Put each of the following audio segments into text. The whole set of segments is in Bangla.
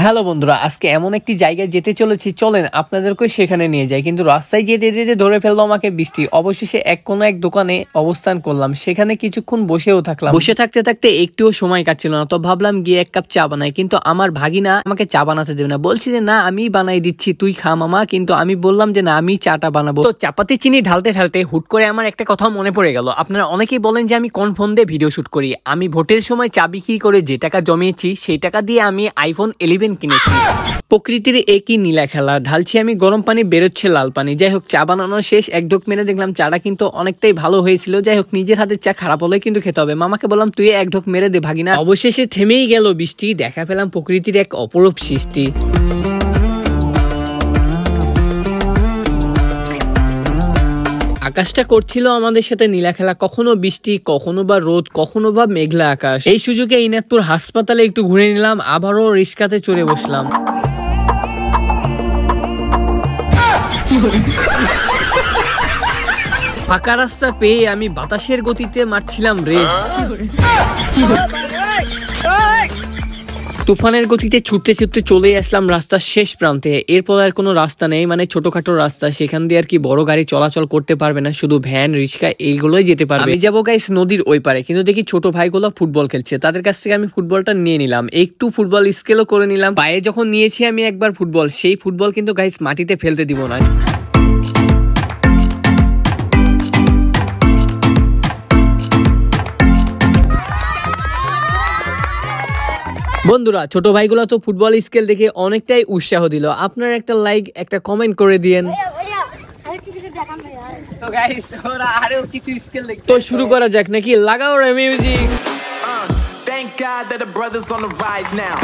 হ্যালো বন্ধুরা, আজকে এমন একটি জায়গায় যেতে চলেছি, চলেন আপনাদেরকে সেখানে নিয়ে যাই। কিন্তু রাস্তায় যেতে যেতে ধরে ফেললো আমাকে বৃষ্টি। অবশেষে কোনো এক দোকানে অবস্থান করলাম, সেখানে কিছুক্ষণ বসেও থাকলাম। বসে থাকতে থাকতে একটুও সময় কাটছিল না, তো ভাবলাম গিয়ে এক কাপ চা বানাই। কিন্তু আমার ভাগিনা আমাকে চা বানাতে দেবে না, বলছি যে না আমি বানাই দিচ্ছি, তুই খা মামা। কিন্তু আমি বললাম যে না আমি চাটা বানাবো। তো চাপাতি চিনি ঢালতে ঢালতে হুট করে আমার একটা কথা মনে পড়ে গেল। আপনারা অনেকেই বলেন যে আমি কোন ফোন দিয়ে ভিডিও শুট করি। আমি ভোটের সময় চা বিক্রি করে যে টাকা জমিয়েছি, সেই টাকা দিয়ে আমি আইফোন 11 কিনেছি। প্রকৃতির একই নীলা খেলা, ঢালছি আমি গরম পানি, বেরোচ্ছে লাল পানি। যাই হোক, চা বানানো শেষ, এক ঢোক মেরে দেখলাম চাটা কিন্তু অনেকটাই ভালো হয়েছিল। যাই হোক, নিজের হাতের চা খারাপ হলে কিন্তু খেতে হবে। মামাকে বললাম তুই এক ঢোক মেরে দে ভাগিনা। অবশেষে থেমেই গেল বৃষ্টি, দেখা পেলাম প্রকৃতির এক অপরূপ সৃষ্টি। আকাশটা করছিল আমাদের সাথে নীলা খেলা, কখনো বৃষ্টি, কখনো বা রোদ, কখনো বা মেঘলা আকাশ। এই সুযোগে ইনাদপুর হাসপাতালে একটু ঘুরে নিলাম, আবারও রিস্কাতে চড়ে বসলাম। ফাঁকা রাস্তা পেয়ে আমি বাতাসের গতিতে মারছিলাম রেস। তুফানের গতিতে ছুটতে ছুটতে চলে আসলাম রাস্তার শেষ প্রান্তে। এরপর আর কোনো রাস্তা নেই, মানে ছোটখাটো রাস্তা, সেখান দিয়ে আর কি বড় গাড়ি চলাচল করতে পারবে না, শুধু ভ্যান রিক্সা এইগুলোই যেতে পারবে। আমি যাবো গাইস নদীর ওই পারে, কিন্তু দেখি ছোট ভাইগুলো ফুটবল খেলছে, তাদের কাছ থেকে আমি ফুটবলটা নিয়ে নিলাম, একটু ফুটবল স্কেলও করে নিলাম। পায়ে যখন নিয়েছি আমি একবার ফুটবল, সেই ফুটবল কিন্তু গাইস মাটিতে ফেলতে দিব না। বন্ধুরা, ছোট ভাইগুলো তো ফুটবল স্কেল দেখে অনেকটাই উৎসাহ দিল। আপনার একটা লাইক, একটা কমেন্ট করে দিয়েন। তো শুরু করা যাক নাকি? লাগাও রে music. Thank God that the brothers on the rise now.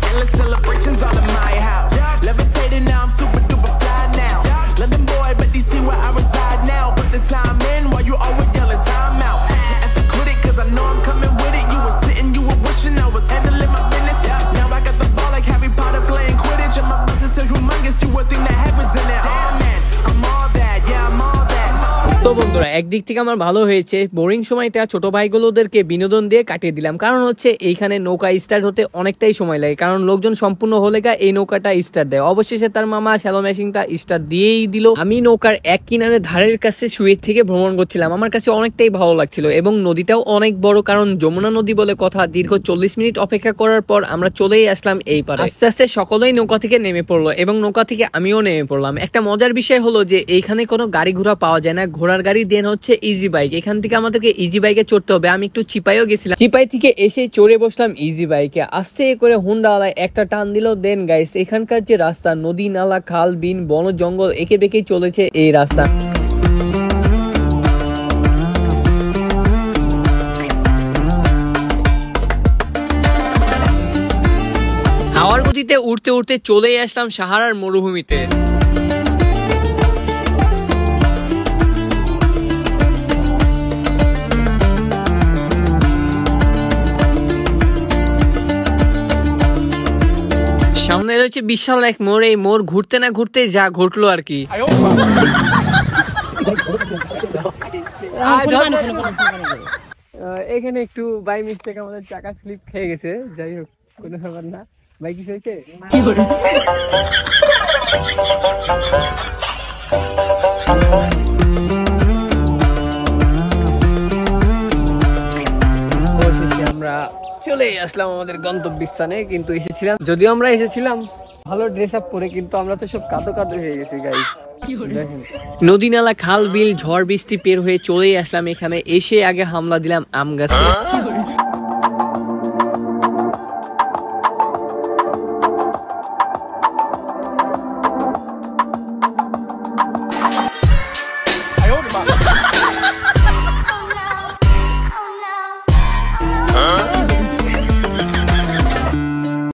Endless celebrations all in my house. Levitating now, I'm super duper fly now. London boy, but DC where I reside now. Put the time in while you always yelling time out. And for quit it, cause I know I'm coming with it. You were sitting, you were wishing I was handling my business. Now I got the ball like Harry Potter playing Quidditch. And my business is humongous, you would think that happens in it. Damn man, I'm all that, yeah I'm all that. তো বন্ধুরা, একদিক থেকে আমার ভালো হয়েছে, বোরিং সময়টা ছোট ভাইগুলোদেরকে বিনোদন দিয়ে কাটিয়ে দিলাম। কারণ হচ্ছে এইখানে নৌকা স্টার্ট হতে অনেকটাই সময় লাগে, কারণ লোকজন সম্পূর্ণ হলে এই নৌকাটা স্টার্ট দেয়। অবশেষে তার মামা শ্যালো মেশিনটা স্টার্ট দিয়েই দিল। আমি নৌকার এক কিনারে ধারের কাছে শুয়ে থেকে ভ্রমণ করছিলাম, আমার কাছে অনেকটাই ভালো লাগছিল। এবং নদীটাও অনেক বড়, কারণ যমুনা নদী বলে কথা। দীর্ঘ 40 মিনিট অপেক্ষা করার পর আমরা চলেই আসলাম এই পারে। আস্তে আস্তে সকলেই নৌকা থেকে নেমে পড়লো এবং নৌকা থেকে আমিও নেমে পড়লাম। একটা মজার বিষয় হলো যে এইখানে কোনো গাড়ি ঘোড়া পাওয়া যায় না, ঘোড়ার গাড়ি দেন হচ্ছে ইজি বাইক। এখান থেকে আমাদেরকে ইজি বাইকে চড়তে হবে। আমি একটু চিপাইও গেছিলাম, চিপাই থেকে এসে চড়ে বসলাম ইজি বাইকে। আস্তে করে হুন্ডা আলায় একটা টান দিল। দেন গাইস, এখানকার যে রাস্তা, নদী নালা খাল বিন বন জঙ্গল এঁকে বেঁকেই চলেছে এই রাস্তা। হাওয়ার গতিতে উঠতে উঠতে চলে আসলাম সাহারার মরুভূমিতে। সামনে রয়েছে বিশাল এক মোড়। এই মোড় ঘুরতে না ঘুরতে যা ঘটলো আর কি। এখানে একটু বাই মিস্টেক আমাদের চাকা স্লিপ খেয়ে গেছে, যাই হোক কোনো ব্যাপার না। ভাই কি হয়েছে? আমরা চলে আসলাম আমাদের গন্তব্যস্থানে, কিন্তু যদিও আমরা এসেছিলাম ভালো ড্রেস আপ করে, কিন্তু আমরা তো সব কাদো কাদো হয়ে গেছি গাইস। নদী নালা খাল বিল ঝড় বৃষ্টি পের হয়ে চলেই আসলাম এখানে। এসে আগে হামলা দিলাম আম গাছে।